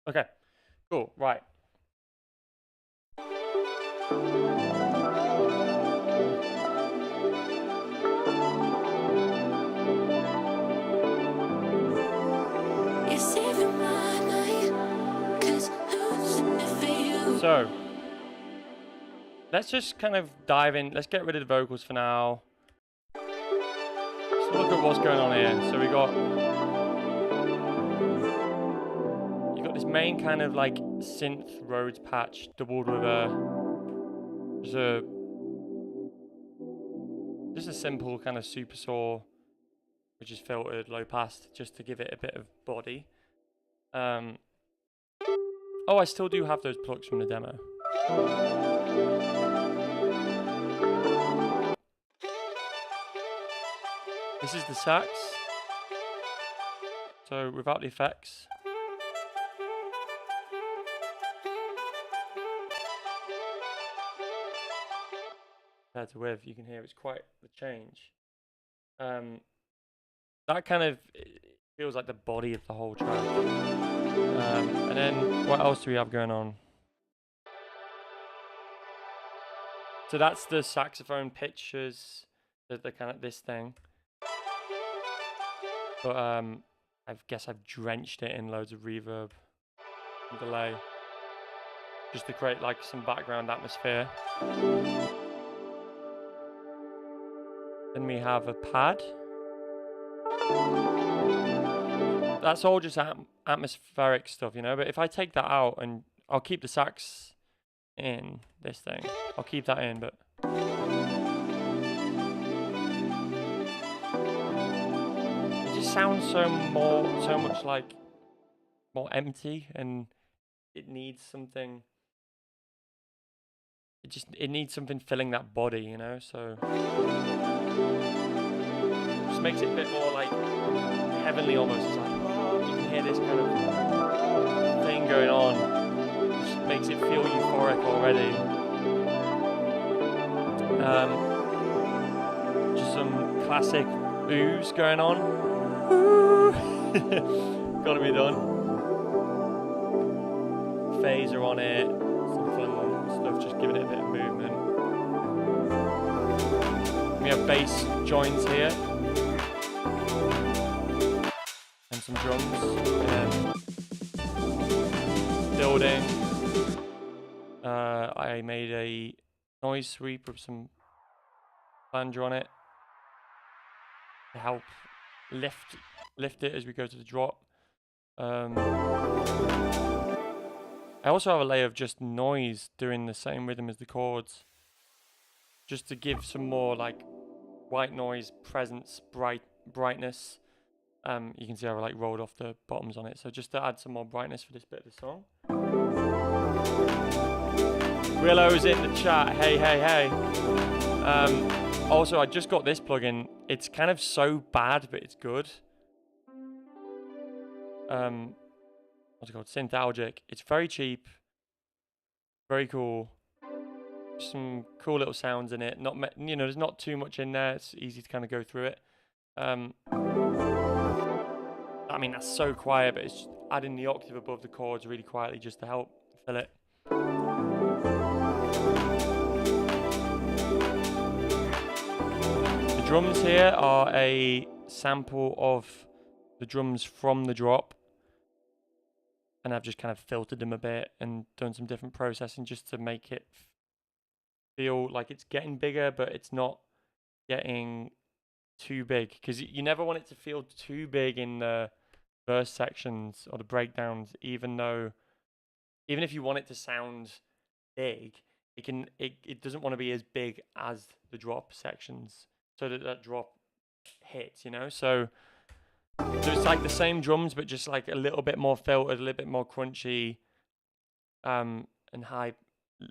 Okay, cool, right. So, let's just kind of dive in. Let's get rid of the vocals for now. Let's look at what's going on here. So you got this main kind of like synth Rhodes patch doubled with just a simple kind of super saw, which is filtered low pass, just to give it a bit of body. Oh, I still do have those plugs from the demo. This is the sax. So without the effects. Compared to with, you can hear it's quite the change. That kind of feels like the body of the whole track. And then what else do we have going on? So that's the saxophone pitches, the kind of this thing. But I guess I've drenched it in loads of reverb and delay, just to create like some background atmosphere. Then we have a pad. That's all just atmospheric stuff, you know, but if I take that out, and I'll keep the sax in this thing, I'll keep that in, but it just sounds so much like more empty, and it needs something. It needs something filling that body, you know, so just makes it a bit more like heavenly almost. It's like, oh, you can hear this kind of thing going on. Just makes it feel euphoric already. Just some classic oohs going on. Ooh. Gotta be done. Phaser on it. Some fun stuff, just giving it a bit of movement. We have bass joins here. And some drums. Building. I made a noise sweep with some flanger on it to help lift it as we go to the drop. I also have a layer of just noise doing the same rhythm as the chords, just to give some more like white noise presence, brightness. You can see I like rolled off the bottoms on it, so just to add some more brightness for this bit of the song. Willow's in the chat. Hey, hey, hey. Also, I just got this plugin. It's kind of so bad, but it's good. What's it called? Synthalgic. It's very cheap. Very cool. Some cool little sounds in it. There's not too much in there. It's easy to kind of go through it. I mean, that's so quiet, but it's adding the octave above the chords really quietly just to help fill it. The drums here are a sample of the drums from the drop, and I've just kind of filtered them a bit and done some different processing just to make it feel like it's getting bigger, but it's not getting too big, because you never want it to feel too big in the verse sections or the breakdowns, even if you want it to sound big, it doesn't want to be as big as the drop sections, so that drop hits, you know. So it's like the same drums, but just like a little bit more filtered, a little bit more crunchy, and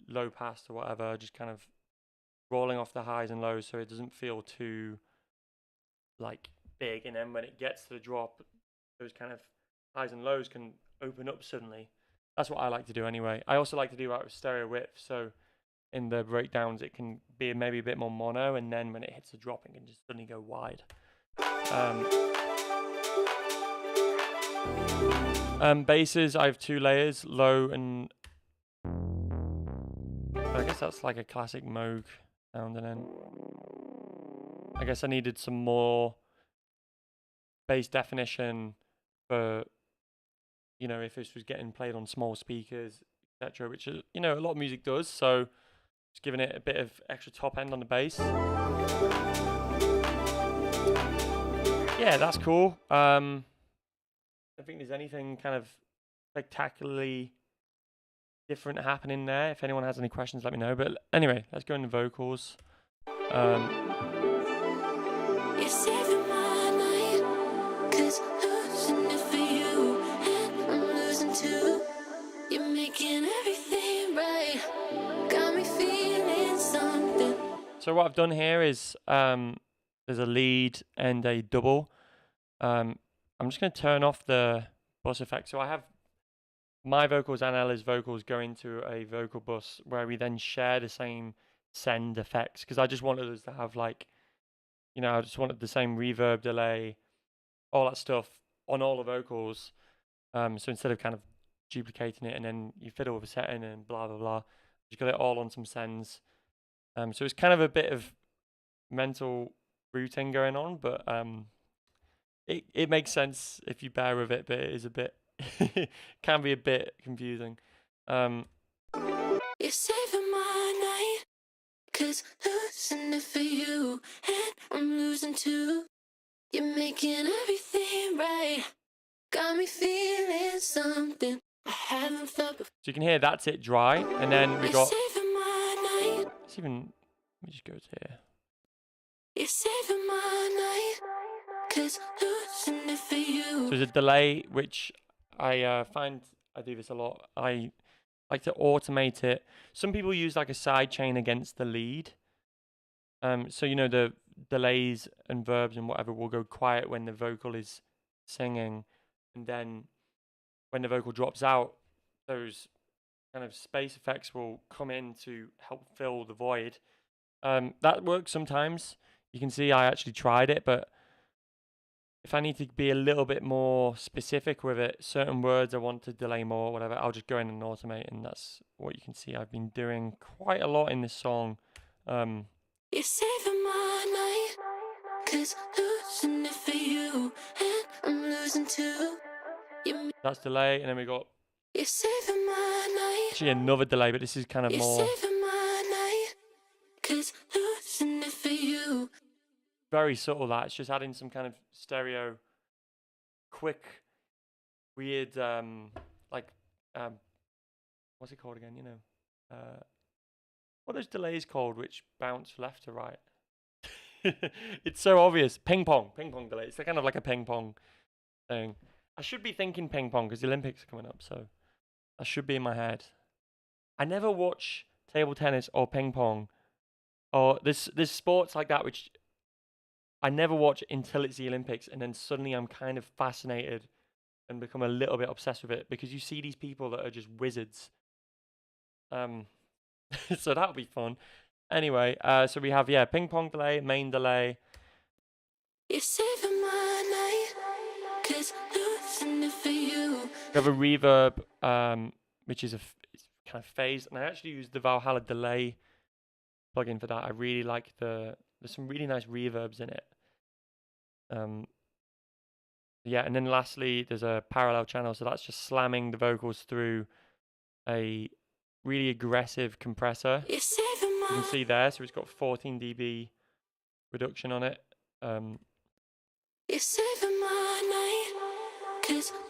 low pass or whatever, just kind of rolling off the highs and lows, so it doesn't feel too like big, and then when it gets to the drop, those kind of highs and lows can open up suddenly. That's what I like to do anyway. I also like to do that with stereo width, so in the breakdowns it can be maybe a bit more mono, and then when it hits the drop it can just suddenly go wide. Basses, I have 2 layers, low and I guess that's like a classic Moog sound, and then I guess I needed some more bass definition for, you know, if this was getting played on small speakers, etc., which is, you know, a lot of music does, so just giving it a bit of extra top end on the bass. Yeah, that's cool. I don't think there's anything kind of spectacularly different happening there. If anyone has any questions, let me know. But anyway, let's go into vocals. You're saving my night, 'cause losing it for you, and I'm losing too. You're making everything right, got me feeling something. So what I've done here is there's a lead and a double. I'm just going to turn off the bus effect. So I have my vocals and Ella's vocals go into a vocal bus where we then share the same send effects, because I just wanted us to have, like, you know, I just wanted the same reverb, delay, all that stuff on all the vocals. So instead of kind of duplicating it and then you fiddle with a setting and blah blah blah, just got it all on some sends. So it's kind of a bit of mental routing going on, but it makes sense if you bear with it, but it is a bit can be a bit confusing. You're saving my night, 'cause losing it for you, and I'm losing too. You're making everything right, got me feeling something I haven't felt before. So you can hear that's it dry, and then we got. Let's even. Let me just go to here. You're saving my night, 'cause losing it for you. So there's a delay, which I find I do this a lot. I like to automate it. Some people use like a sidechain against the lead. So you know the delays and verbs and whatever will go quiet when the vocal is singing, and then when the vocal drops out, those kind of space effects will come in to help fill the void. That works sometimes. You can see I actually tried it, but if I need to be a little bit more specific with it, certain words I want to delay more, whatever, I'll just go in and automate, and that's what you can see I've been doing quite a lot in this song. You're saving my night, 'cause losing it for you, and I'm losing too. That's delay, and then we got. You're saving my night. Actually, another delay, but this is kind of more. You're saving my night, 'cause losing it for you. Very subtle, that. It's just adding some kind of stereo, quick, weird, like, what's it called again? You know, what are those delays called which bounce left to right? It's so obvious. Ping pong delay. It's kind of like a ping pong thing. I should be thinking ping pong because the Olympics are coming up, so I should be in my head. I never watch table tennis or ping pong, or there's sports like that which I never watch until it's the Olympics, and then suddenly I'm kind of fascinated and become a little bit obsessed with it, because you see these people that are just wizards. So that'll be fun. Anyway, so we have, yeah, ping pong delay, main delay. You're saving my night, 'cause losing it for you. We have a reverb, which is it's kind of phased, and I actually use the Valhalla delay plugin for that. I really like there's some really nice reverbs in it. Yeah, and then lastly, there's a parallel channel, so that's just slamming the vocals through a really aggressive compressor. You can see there, so it's got 14 dB reduction on it.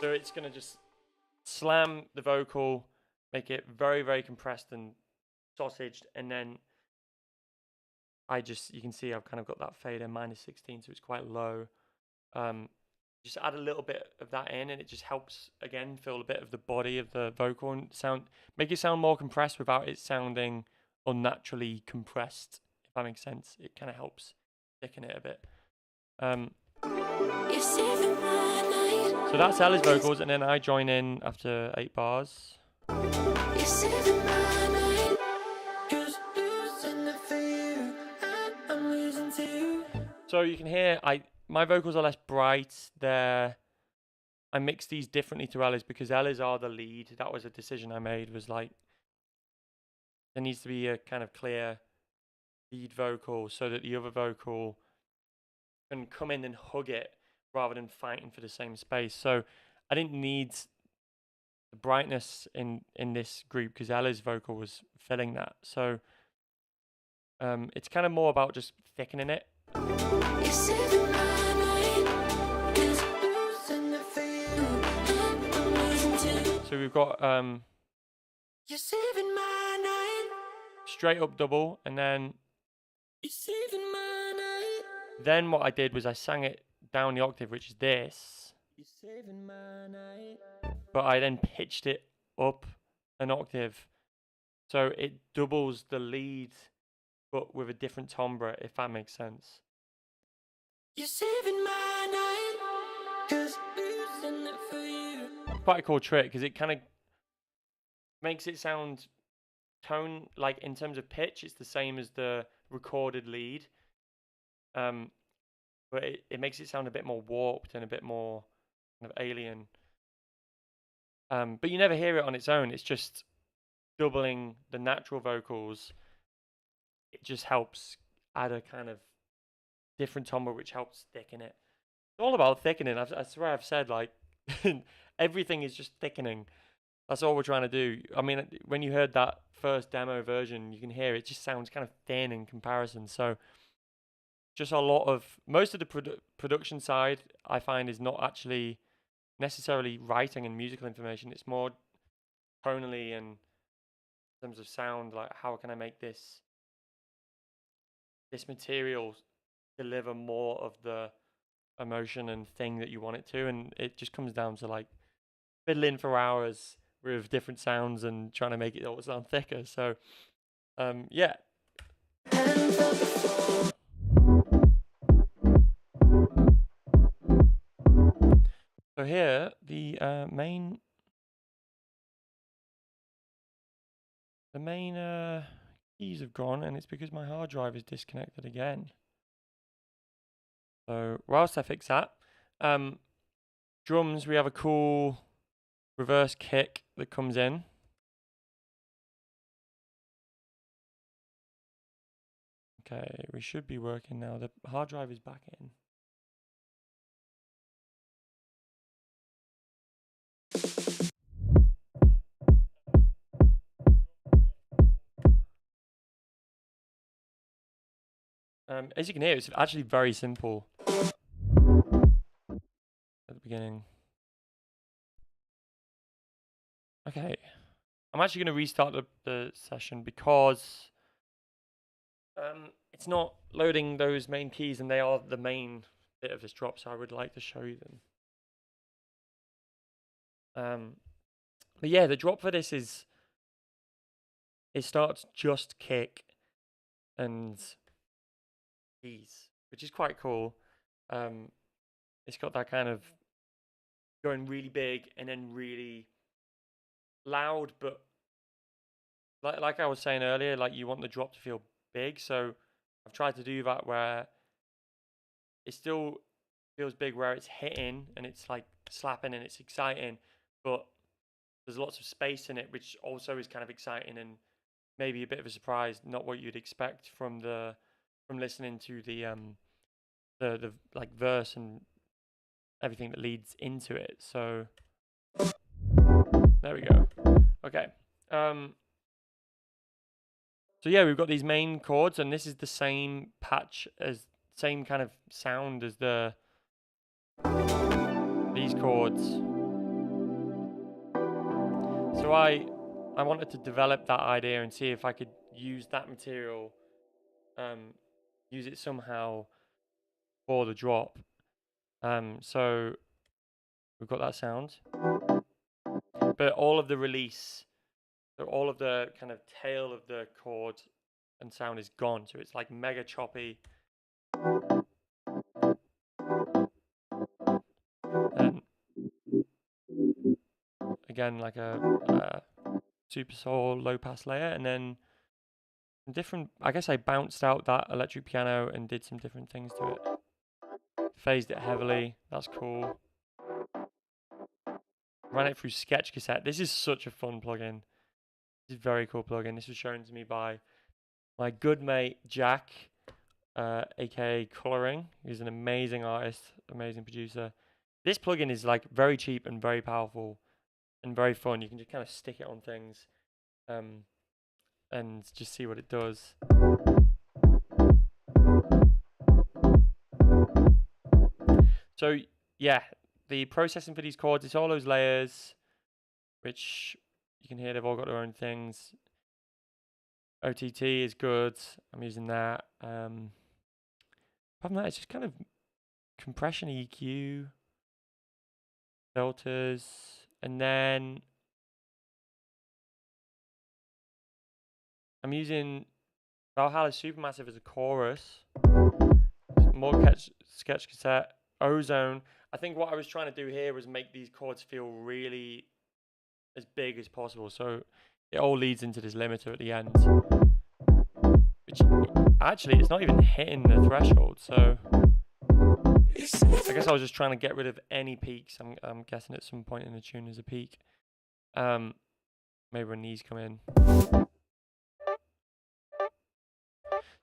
So it's gonna just slam the vocal, make it very, very compressed and sausaged, and then you can see I've kind of got that fader -16, so it's quite low. Just add a little bit of that in, and it just helps again fill a bit of the body of the vocal and make it sound more compressed without it sounding unnaturally compressed, if that makes sense. It kind of helps thicken it a bit. So that's Ella's vocals, and then I join in after 8 bars. So you can hear my vocals are less bright. They're I mix these differently to Ella's because Ella's are the lead. That was a decision I made, was like, there needs to be a kind of clear lead vocal so that the other vocal can come in and hug it rather than fighting for the same space. So I didn't need the brightness in this group because Ella's vocal was filling that. So it's kind of more about just thickening it. So we've got straight up double, and then what I did was I sang it down the octave, which is this, but I then pitched it up an octave, so it doubles the lead, but with a different timbre, if that makes sense. Quite a cool trick because it kind of makes it sound tone, like in terms of pitch, it's the same as the recorded lead, but it makes it sound a bit more warped and a bit more kind of alien. But you never hear it on its own. It's just doubling the natural vocals. It just helps add a kind of different timbre, which helps thicken it. It's all about thickening. I swear I've said, like, everything is just thickening. That's all we're trying to do. I mean, when you heard that first demo version, you can hear it just sounds kind of thin in comparison. So just a lot of, most of the production side, I find, is not actually necessarily writing and musical information. It's more tonally and in terms of sound, like how can I make this material deliver more of the emotion and thing that you want it to, and it just comes down to like fiddling for hours with different sounds and trying to make it all sound thicker. So yeah. So here the main keys have gone, and it's because my hard drive is disconnected again. So whilst I fix that, drums, we have a cool reverse kick that comes in. Okay, we should be working now. The hard drive is back in. As you can hear, it's actually very simple at the beginning. Okay, I'm actually going to restart the session because it's not loading those main keys, and they are the main bit of this drop, so I would like to show you them. But yeah, the drop for this is, it starts just kick and keys, which is quite cool. It's got that kind of going really big and then really loud, but like I was saying earlier, like you want the drop to feel big, so I've tried to do that where it still feels big where it's hitting and it's like slapping and it's exciting, but there's lots of space in it, which also is kind of exciting and maybe a bit of a surprise, not what you'd expect from listening to the like verse and everything that leads into it. So there we go. Okay. So yeah, we've got these main chords, and this is the same patch as, same kind of sound as these chords. So I wanted to develop that idea and see if I could use that material, use it somehow for the drop. So we've got that sound, but all of the release, so all of the kind of tail of the chord and sound is gone. So it's like mega choppy. And again, like a super soul low pass layer, and then different, I guess I bounced out that electric piano and did some different things to it. Phased it heavily, that's cool. ran it through Sketch Cassette. This is such a fun plugin. This is a very cool plugin. This was shown to me by my good mate Jack, aka Coloring. He's an amazing artist, amazing producer. This plugin is like very cheap and very powerful and very fun. You can just kind of stick it on things and just see what it does. So yeah, the processing for these chords, it's all those layers, which you can hear they've all got their own things. OTT is good. I'm using that. Apart from that, it's just kind of compression, EQ, filters, and then I'm using Valhalla Supermassive as a chorus. More Sketch Cassette, Ozone. I think what I was trying to do here was make these chords feel really as big as possible. So it all leads into this limiter at the end, which actually it's not even hitting the threshold. So I guess I was just trying to get rid of any peaks. I'm guessing at some point in the tune there's a peak. Maybe when these come in.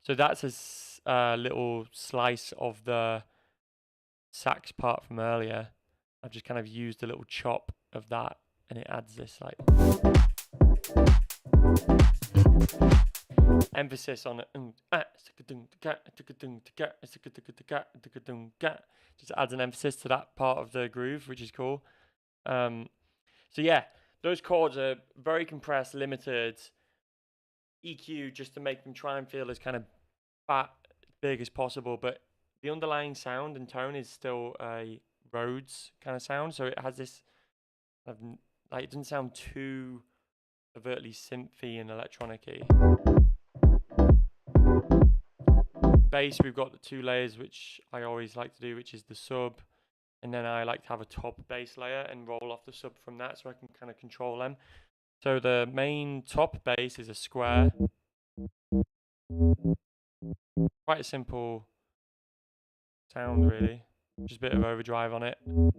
So that's a little slice of the sax part from earlier. I've just kind of used a little chop of that, and it adds this like emphasis on it. Just adds an emphasis to that part of the groove, which is cool. So yeah, those chords are very compressed, limited, EQ just to make them try and feel as kind of fat, big as possible, but the underlying sound and tone is still a Rhodes kind of sound, so it has this like it doesn't sound too overtly synthy and electronic-y. Bass, we've got the two layers, which I always like to do, which is the sub, and then I like to have a top bass layer and roll off the sub from that so I can kind of control them. So the main top bass is a square. Quite a simple sound, really. Just a bit of overdrive on it. And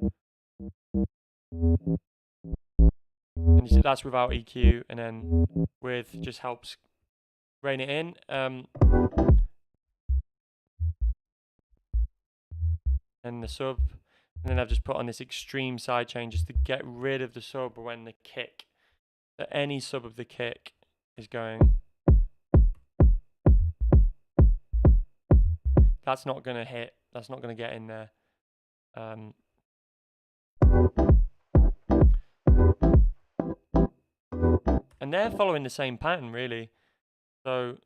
you see that's without EQ, and then with just helps rein it in. And the sub, and then I've just put on this extreme sidechain just to get rid of the sub when the kick, that any sub of the kick is going. That's not going to hit, that's not going to get in there. And they're following the same pattern, really. So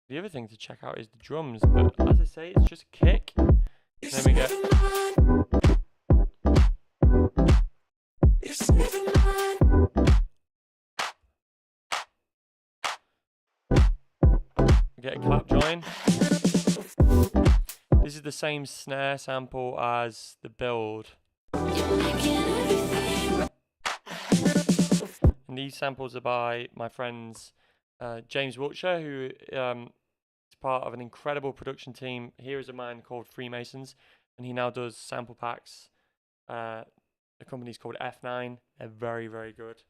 the other thing to check out is the drums, but as I say, it's just kick. And then we get a clap join. This is the same snare sample as the build. And these samples are by my friends James Wiltshire, who is part of an incredible production team here is a man called Freemasons, and he now does sample packs. The company's called F9. They're very, very good.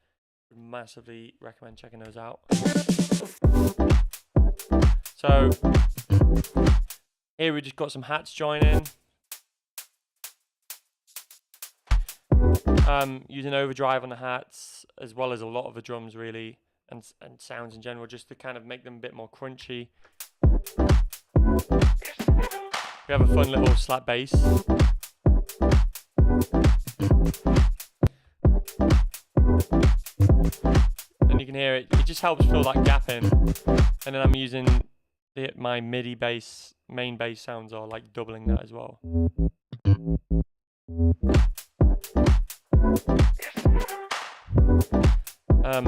Would massively recommend checking those out. So here we just got some hats joining. Using overdrive on the hats as well as a lot of the drums, really, and sounds in general, just to kind of make them a bit more crunchy. We have a fun little slap bass. And you can hear it, it just helps fill that gap in. And then I'm using my MIDI bass, main bass sounds are like doubling that as well.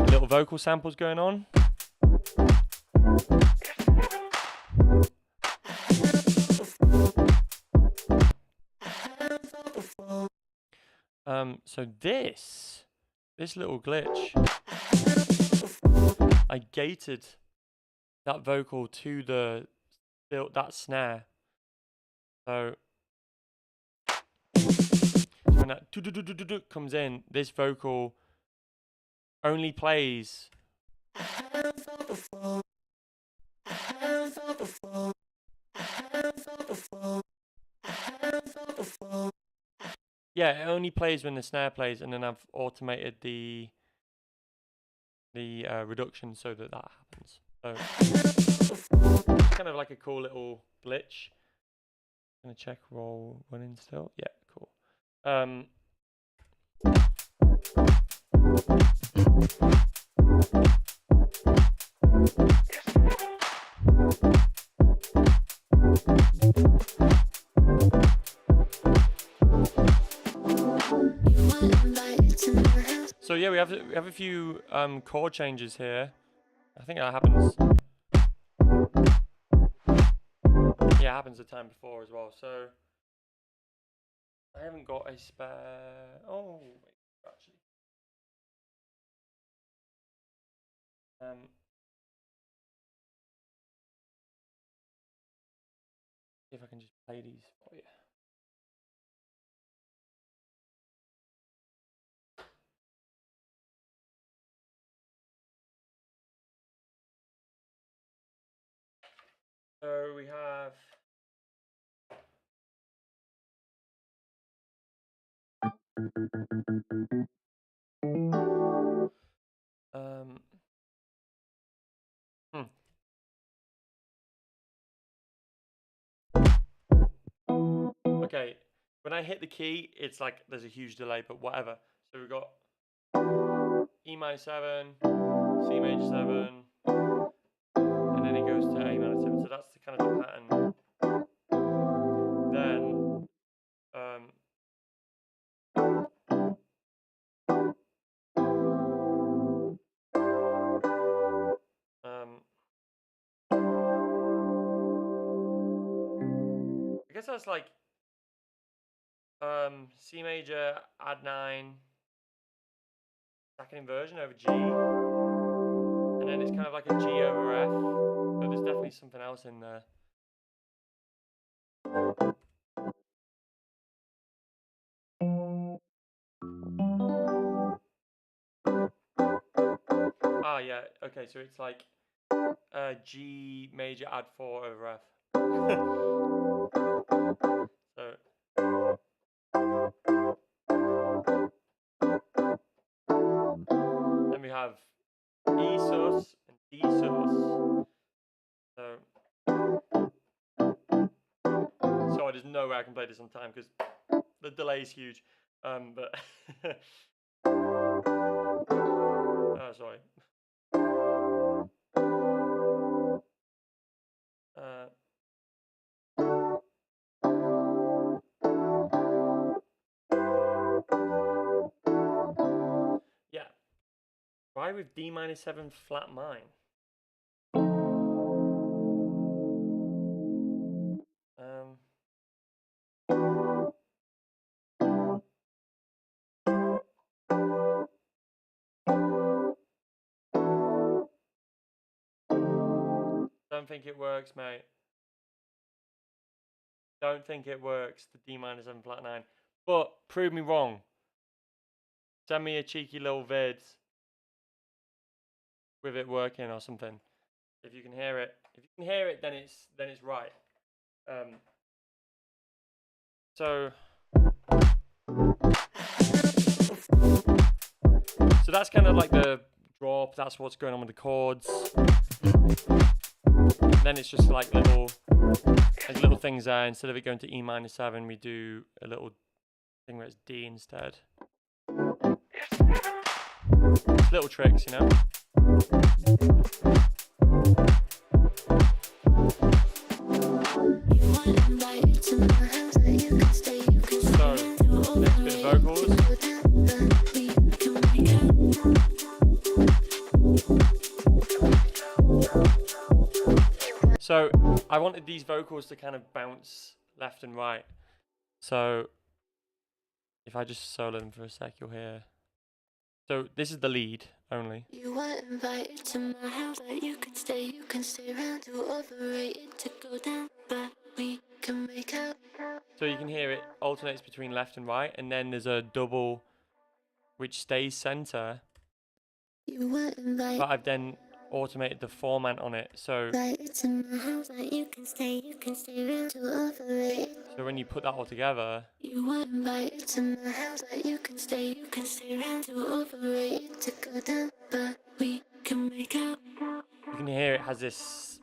Little vocal samples going on. So this little glitch, I gated that vocal to that snare. So when when that comes in, this vocal only plays. Yeah, it only plays when the snare plays, and then I've automated the reduction so that happens. So it's kind of like a cool little glitch. I'm gonna check roll running still. Yeah, cool. So yeah, we have a few chord changes here. I think that happens. Yeah, it happens the time before as well. So I haven't got a spare. Oh, wait, actually. See if I can just play these for you. So we have. Okay, when I hit the key, it's like there's a huge delay, but whatever. So we've got E minor 7, C major 7, and then it goes to A minor 7. So that's the kind of the pattern. Then I guess that's like C major, add 9, second inversion over G, and then it's kind of like a G over F, but there's definitely something else in there. Ah, yeah, okay, so it's like G major add 4 over F. So then we have E sus and D sus. So there's no way I can play this on time because the delay is huge. But oh, sorry. Yeah. Why with D minor 7 flat mine? Don't think it works, mate. Don't think it works, the D minor 7 flat 9. But prove me wrong. Send me a cheeky little vid with it working or something. If you can hear it. If you can hear it, then it's right. So that's kind of like the drop. That's what's going on with the chords. Then it's just like little things there. Instead of it going to E minor 7, we do a little thing where it's D instead. Just little tricks, you know. So next bit of vocals. So I wanted these vocals to kind of bounce left and right. So if I just solo them for a sec, you'll hear. So this is the lead only. You were invited to my house, but you can stay around. Too overrated to go down, but we can make out. So you can hear it alternates between left and right, and then there's a double which stays center. But I've then automated the format on it, so when you put that all together, you can hear it has this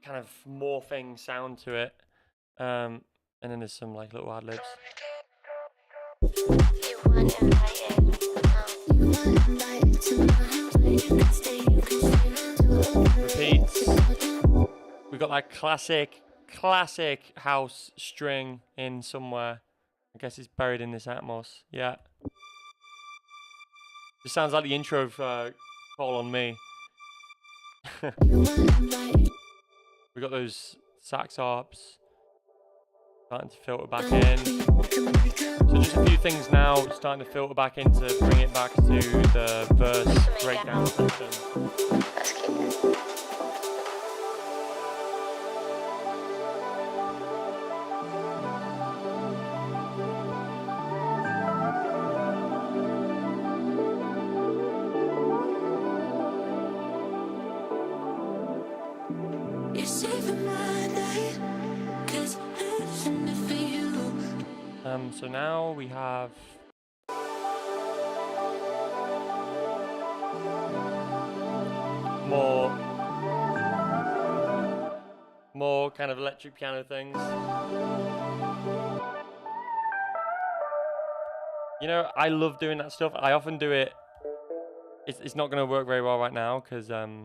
kind of morphing sound to it, and then there's some like little ad-libs. Repeats. We got that classic house string in somewhere. I guess it's buried in this Atmos. Yeah. This sounds like the intro of Call on Me. We got those sax harps starting to filter back in. So just a few things now starting to filter back in to bring it back to the verse breakdown section. So now we have more kind of electric piano things. You know, I love doing that stuff. I often do it. It's not going to work very well right now because okay.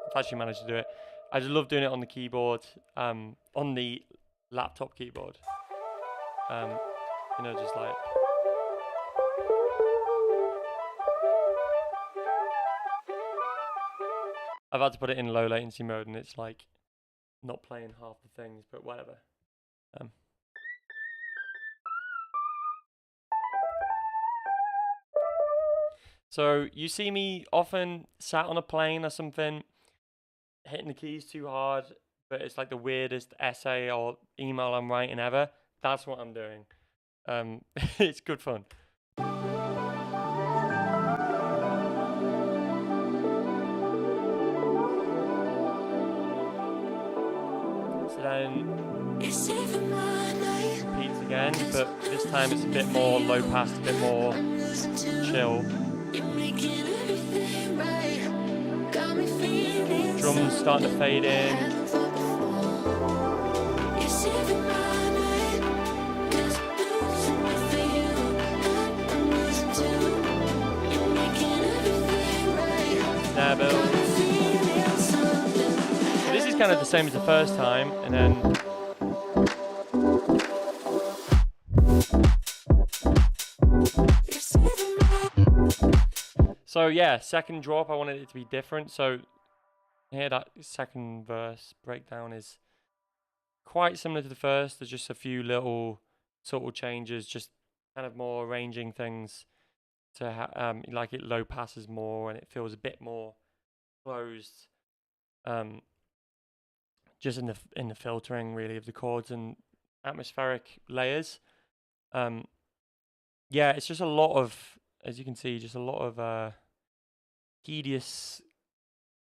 I've actually managed to do it. I just love doing it on the keyboard, on the laptop keyboard. You know, just like. I've had to put it in low latency mode, and it's like not playing half the things, but whatever. So you see me often sat on a plane or something, hitting the keys too hard, but it's like the weirdest essay or email I'm writing ever. That's what I'm doing. It's good fun. So then repeats again, but this time it's a bit more low pass, a bit more chill. Drums starting to fade in. Snare build. So this is kind of the same as the first time, and then so yeah, second drop I wanted it to be different. So here that second verse breakdown is quite similar to the first. There's just a few little subtle changes, just kind of more arranging things to like it low passes more and it feels a bit more closed. Just in the filtering really of the chords and atmospheric layers. Yeah, it's just a lot of, as you can see, just a lot of tedious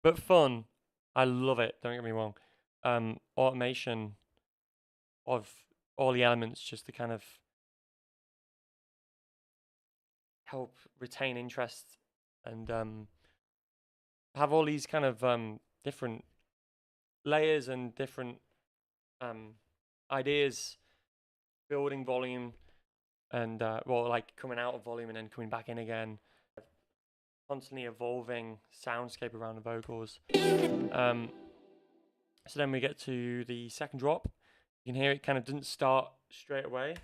but fun. I love it, don't get me wrong. Automation of all the elements just to kind of help retain interest and have all these kind of different layers and different ideas, building volume and well, like coming out of volume and then coming back in again. Constantly evolving soundscape around the vocals. So then we get to the second drop. You can hear it kind of doesn't start straight away.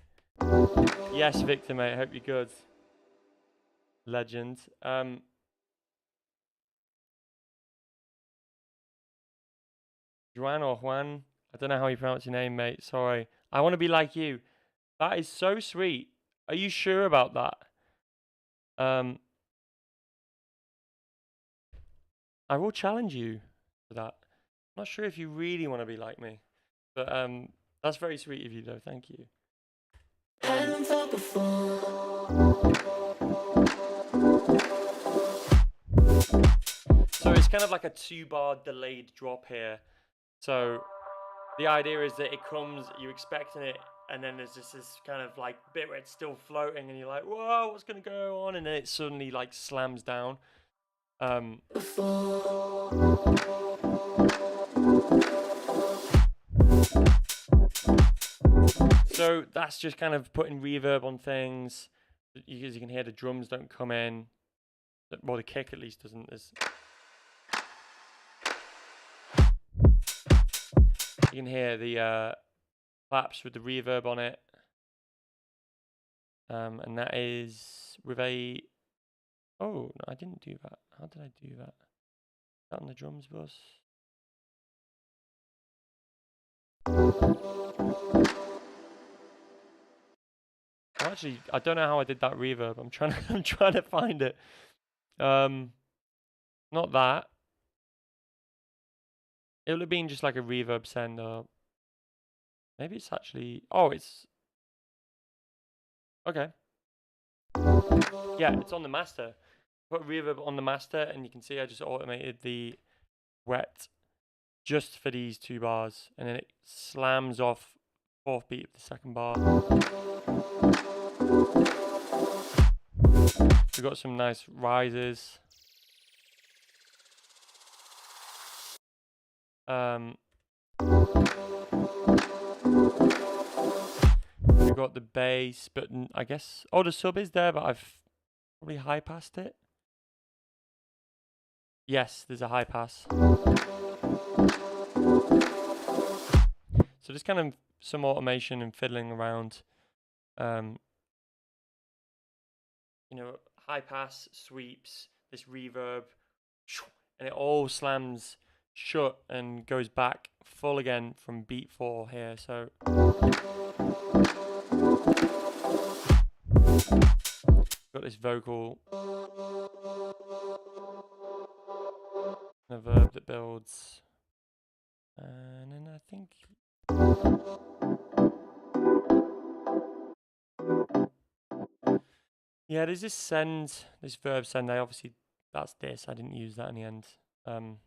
Yes, Victor, mate. I hope you're good. Legend. Juan or Juan. I don't know how you pronounce your name, mate. Sorry. I want to be like you. That is so sweet. Are you sure about that? I will challenge you for that. I'm not sure if you really want to be like me, but that's very sweet of you though. Thank you. So it's kind of like a 2-bar delayed drop here. So the idea is that it comes, you're expecting it, and then there's just this kind of like bit where it's still floating, and you're like, whoa, what's gonna go on? And then it suddenly like slams down. So that's just kind of putting reverb on things. As you can hear, the drums don't come in. Well, the kick at least doesn't. You can hear the claps with the reverb on it. And that is with a... Oh, no, I didn't do that. How did I do that? Is that on the drums bus? Actually, I don't know how I did that reverb. I'm trying to find it. Not that. It would have been just like a reverb sender. Maybe it's actually... Oh, it's... Okay. Yeah, it's on the master. Put reverb on the master, and you can see I just automated the wet just for these 2 bars, and then it slams off 4th beat of the 2nd bar. We've got some nice rises. We've got the bass, but I guess... Oh, the sub is there, but I've probably high passed it. Yes, there's a high pass. So there's kind of some automation and fiddling around. You know, high pass, sweeps, this reverb, and it all slams shut and goes back full again from beat 4 here. So got this vocal, a verb that builds, and then I think yeah, there's this send, this verb send. That's this. I didn't use that in the end. So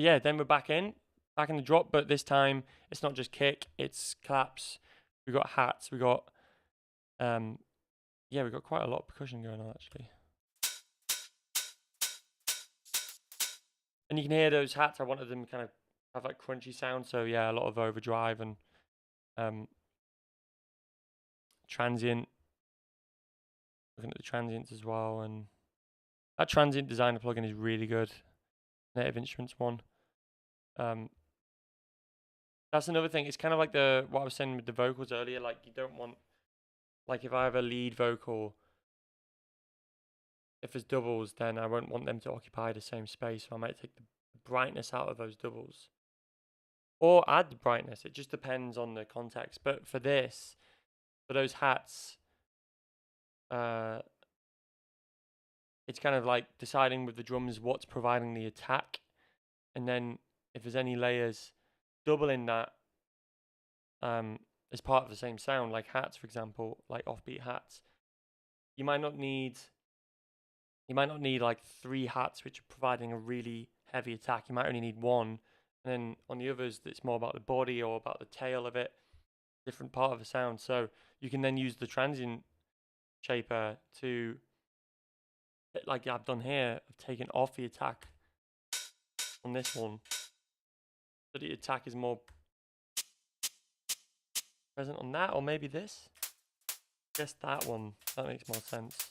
yeah, then we're back in the drop, but this time it's not just kick, it's claps. We got hats. We got yeah, we got quite a lot of percussion going on actually. And you can hear those hats. I wanted them to kind of have like crunchy sound. So yeah, a lot of overdrive and transient. Looking at the transients as well, and that transient designer plugin is really good. Native Instruments one. That's another thing. It's kind of like what I was saying with the vocals earlier. Like you don't want, like if I have a lead vocal, if it's doubles, then I won't want them to occupy the same space. So I might take the brightness out of those doubles, or add the brightness. It just depends on the context. But for this, for those hats, it's kind of like deciding with the drums what's providing the attack, and then if there's any layers, doubling that as part of the same sound, like hats, for example, like offbeat hats. You might not need like 3 hats which are providing a really heavy attack. You might only need 1, and then on the others, it's more about the body or about the tail of it, different part of the sound. So you can then use the transient shaper to, like I've done here, I've taken off the attack on this one, so the attack is more present on that, or maybe this. I guess that one, that makes more sense.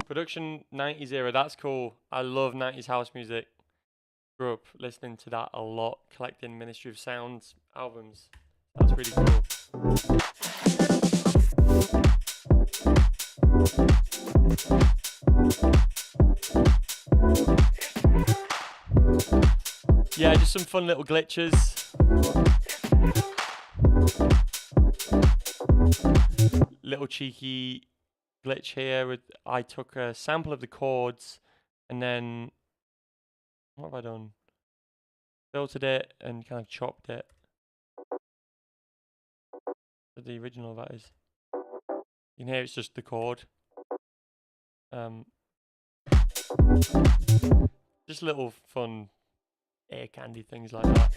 Production 90, that's cool. I love 90s house music. Grew up listening to that a lot, collecting Ministry of Sounds albums. That's really cool. Yeah, just some fun little glitches. little cheeky glitch here with I took a sample of the chords and then what have I done? Filtered it and kind of chopped it. The original, that is. You can hear it's just the chord. Just little fun ear candy things like that.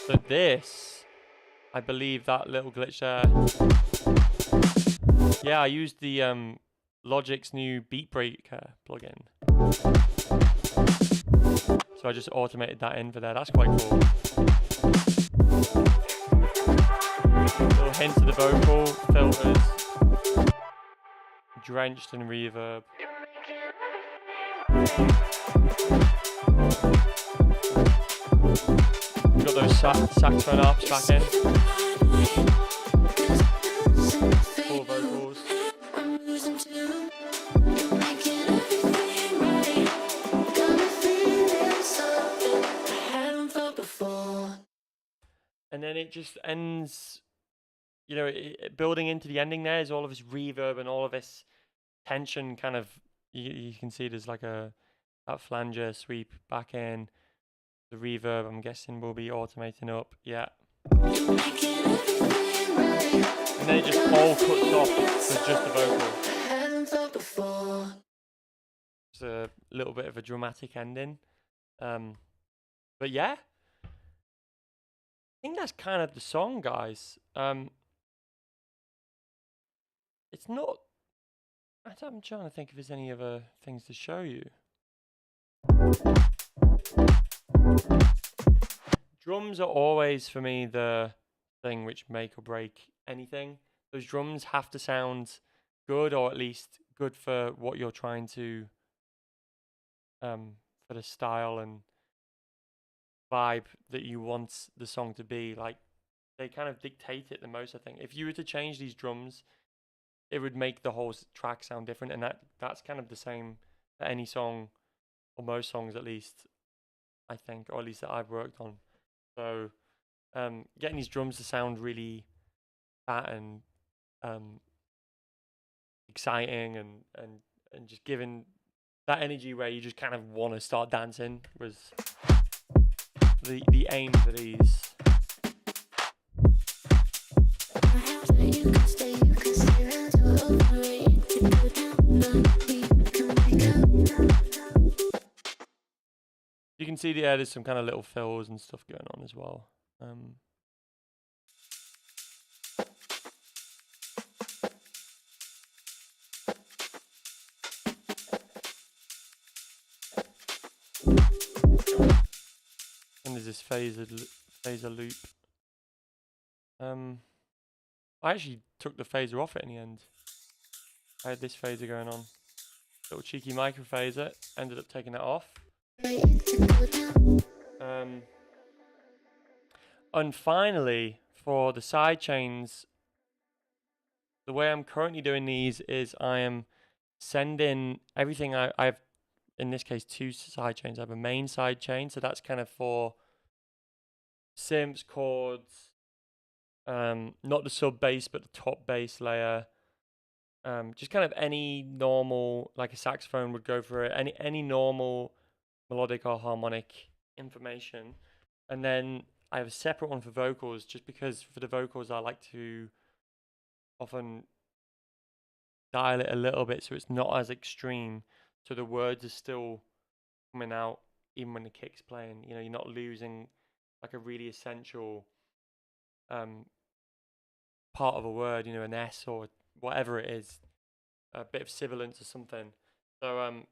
So this, I believe that little glitch there. Yeah, I used the Logic's new Beat Breaker plugin. So I just automated that in for there. That's quite cool. Little hints of the vocal, filters, drenched in reverb. We've got those saxophone arps back in. Full vocals. And then it just ends, you know, building into the ending there is all of this reverb and all of this tension kind of, you can see there's like that flanger sweep back in. The reverb, I'm guessing, will be automating up. Yeah. And then it just all cuts off with just the vocal. It's a little bit of a dramatic ending. But yeah. I think that's kind of the song, guys. It's not... I'm trying to think if there's any other things to show you. Drums are always, for me, the thing which make or break anything. Those drums have to sound good, or at least good for what you're trying to... for the style and vibe that you want the song to be. Like, they kind of dictate it the most, I think. If you were to change these drums, it would make the whole track sound different, and that's kind of the same for any song, or most songs at least, I think, or at least that I've worked on. So getting these drums to sound really fat and exciting and just giving that energy where you just kind of want to start dancing was the aim for these. You can see there's some kind of little fills and stuff going on as well. And there's this phaser loop. I actually took the phaser off it in the end. I had this phaser going on. Little cheeky micro phaser. Ended up taking that off. And finally, for the side chains, the way I'm currently doing these is I am sending everything. I've, in this case, 2 side chains. I have a main side chain, so that's kind of for synths, chords, not the sub bass, but the top bass layer. Just kind of any normal, like a saxophone would go for it, any normal melodic or harmonic information. And then I have a separate one for vocals, just because for the vocals I like to often dial it a little bit so it's not as extreme, so the words are still coming out even when the kick's playing. You know, you're not losing like a really essential part of a word, you know, an S or whatever it is, a bit of sibilance or something. So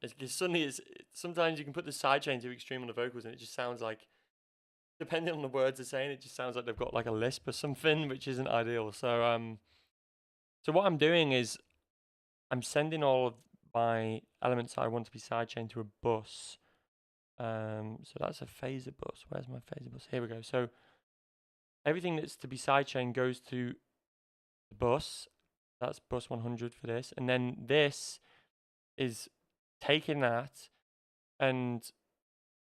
sometimes you can put the sidechain too extreme on the vocals and it just sounds like, depending on the words they're saying, it just sounds like they've got like a lisp or something, which isn't ideal. So so what I'm doing is I'm sending all of my elements that I want to be sidechained to a bus. So that's a phaser bus. Where's my phaser bus? Here we go. So everything that's to be sidechained goes to the bus. That's bus 100 for this. And then this is taking that and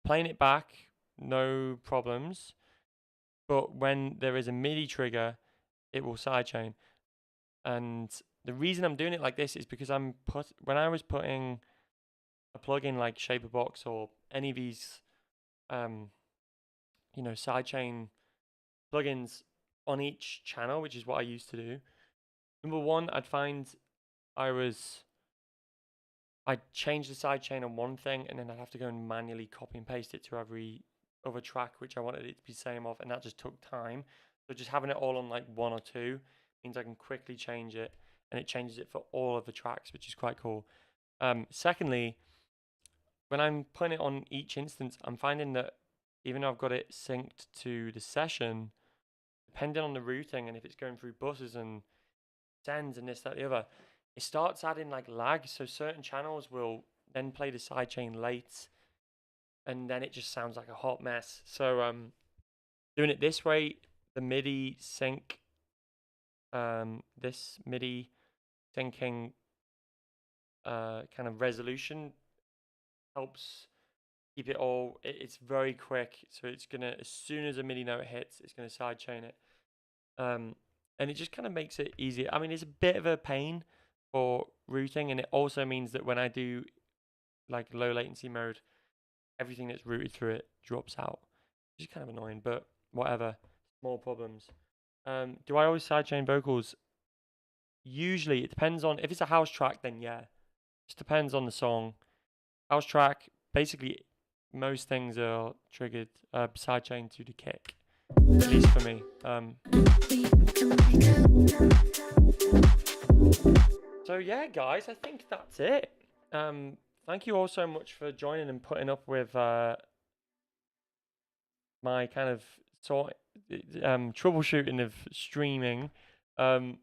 playing it back, no problems. But when there is a MIDI trigger, it will sidechain. And the reason I'm doing it like this is because when I was putting a plugin like Shaperbox or any of these, sidechain plugins on each channel, which is what I used to do. Number one, I'd find I'd change the sidechain on one thing, and then I'd have to go and manually copy and paste it to every other track which I wanted it to be same of, and that just took time. So just having it all on like one or two means I can quickly change it, and it changes it for all of the tracks, which is quite cool. Secondly, when I'm putting it on each instance, I'm finding that even though I've got it synced to the session, depending on the routing and if it's going through buses and sends and this, that, the other, it starts adding like lag. So certain channels will then play the sidechain late, and then it just sounds like a hot mess. So doing it this way, the MIDI sync, this MIDI syncing kind of resolution helps keep it all. It's very quick, so it's gonna, as soon as a MIDI note hits, it's gonna sidechain it. And it just kind of makes it easier. I mean, it's a bit of a pain for routing, and it also means that when I do like low latency mode, everything that's routed through it drops out, which is kind of annoying, but whatever, small problems. Do I always sidechain vocals? Usually, it depends on, if it's a house track, then yeah. Just depends on the song. House track, basically, most things are triggered sidechain to the kick, at least for me. So yeah, guys, I think that's it. Thank you all so much for joining and putting up with my kind of troubleshooting of streaming. It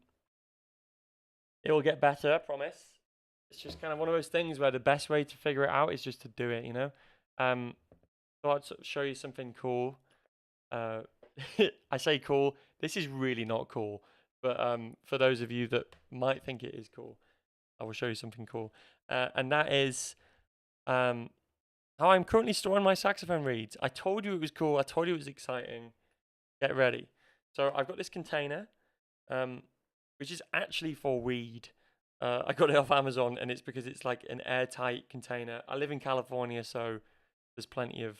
will get better, I promise. It's just kind of one of those things where the best way to figure it out is just to do it, you know? Thought I'd show you something cool. I say cool. This is really not cool. But for those of you that might think it is cool, I will show you something cool. And that is how I'm currently storing my saxophone reeds. I told you it was cool. I told you it was exciting. Get ready. So I've got this container, which is actually for weed. I got it off Amazon, and it's because it's like an airtight container. I live in California, so there's plenty of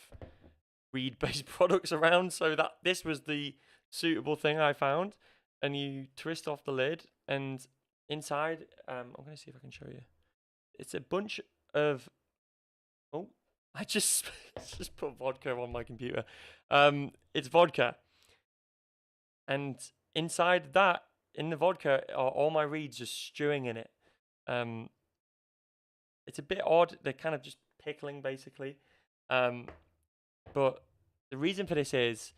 weed-based products around. So that this was the suitable thing I found. And you twist off the lid, and inside, I'm going to see if I can show you. It's a bunch of, oh, I just put vodka on my computer. It's vodka. And inside that, in the vodka, are all my reeds just stewing in it. It's a bit odd. They're kind of just pickling, basically. But the reason for this is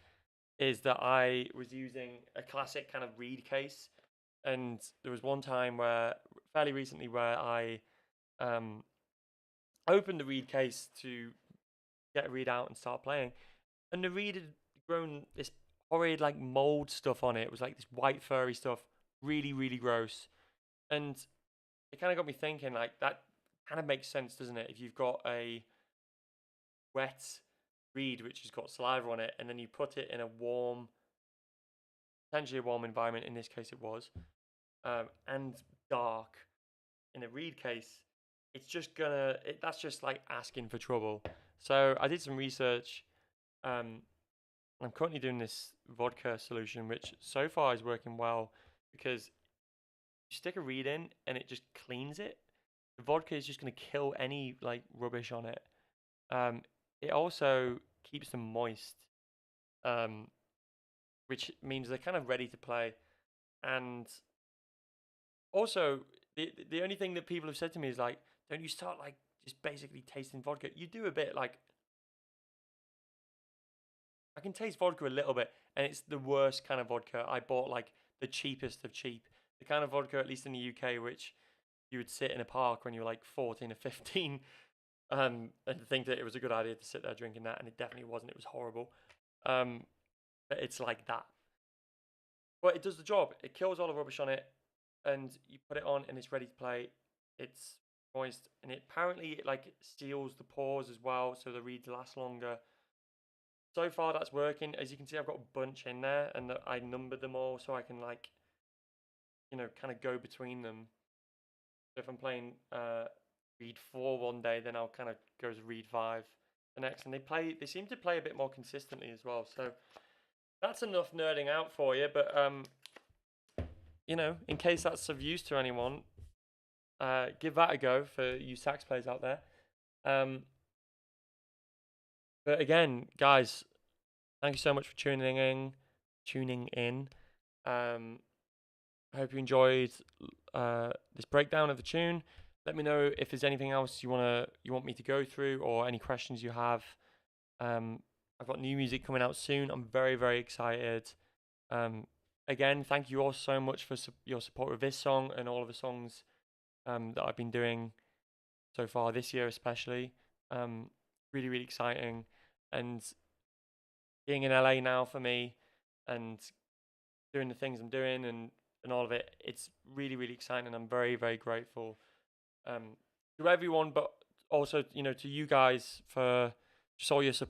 that I was using a classic kind of reed case, and there was one time fairly recently, where I opened the reed case to get a reed out and start playing, and the reed had grown this horrid like mold stuff on it. It was like this white furry stuff, really, really gross. And it kind of got me thinking, like, that kind of makes sense, doesn't it? If you've got a wet reed which has got saliva on it, and then you put it in a warm, potentially a warm environment, in this case it was, and dark in a reed case, it's just that's just like asking for trouble. So I did some research. I'm currently doing this vodka solution, which so far is working well, because you stick a reed in and it just cleans it. The vodka is just going to kill any like rubbish on it. It also keeps them moist, which means they're kind of ready to play. And also, the only thing that people have said to me is like, don't you start like just basically tasting vodka? You do a bit, like, I can taste vodka a little bit, and it's the worst kind of vodka. I bought like the cheapest of cheap, the kind of vodka, at least in the UK, which you would sit in a park when you were like 14 or 15, and think that it was a good idea to sit there drinking that, and it definitely wasn't. It was horrible. But it's like that. But it does the job. It kills all the rubbish on it, and you put it on, and it's ready to play. It's moist, and it apparently like seals the pores as well, so the reeds last longer. So far that's working. As you can see, I've got a bunch in there, and I numbered them all so I can like, you know, kind of go between them. So if I'm playing reed 4 one day, then I'll kind of go to reed 5 the next, and they seem to play a bit more consistently as well. So that's enough nerding out for you, but you know, in case that's of use to anyone, give that a go for you sax players out there. But again, guys, thank you so much for tuning in. I hope you enjoyed this breakdown of the tune. Let me know if there's anything else you want me to go through, or any questions you have. I've got new music coming out soon. I'm very, very excited. Again, thank you all so much for your support with this song and all of the songs that I've been doing so far this year, especially. Really, really exciting, and being in LA now for me, and doing the things I'm doing, and all of it, it's really, really exciting, and I'm very, very grateful to everyone, but also, you know, to you guys for just all your support.